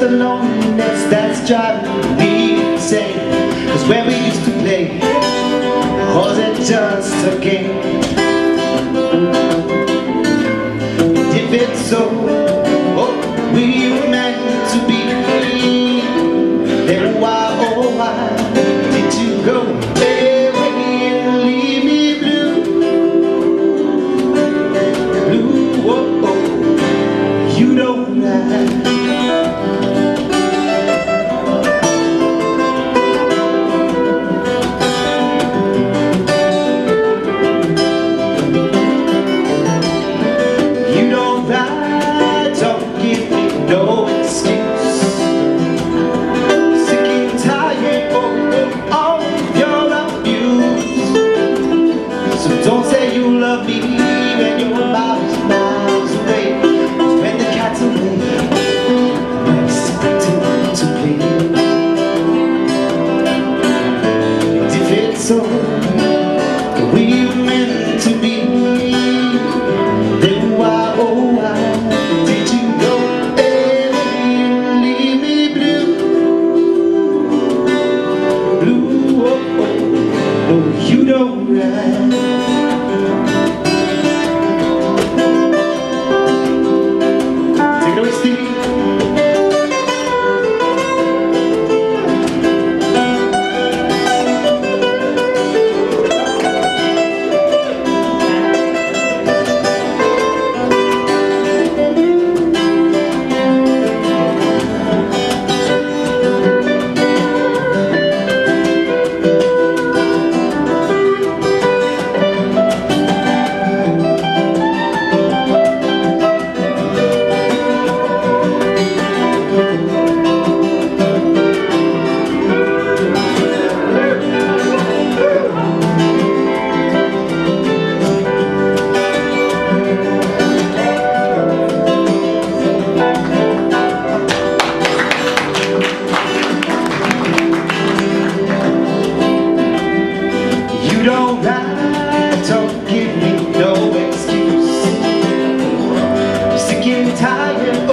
it's the loneliness that's driving me insane. 'Cause when we used to play, was it just a game? If it's so, oh, we were meant to be, then why, oh why did you go away and leave me blue? Blue, oh, oh, you don't lie. Don't say you love me when you're miles and miles away. 'Cause when the cat's away, it's something to play. And if it's so that we were meant to be, then why, oh why did you go away and leave me blue? Blue, oh, oh, no, you don't ride. Don't lie, don't give me no excuse. Sick and tired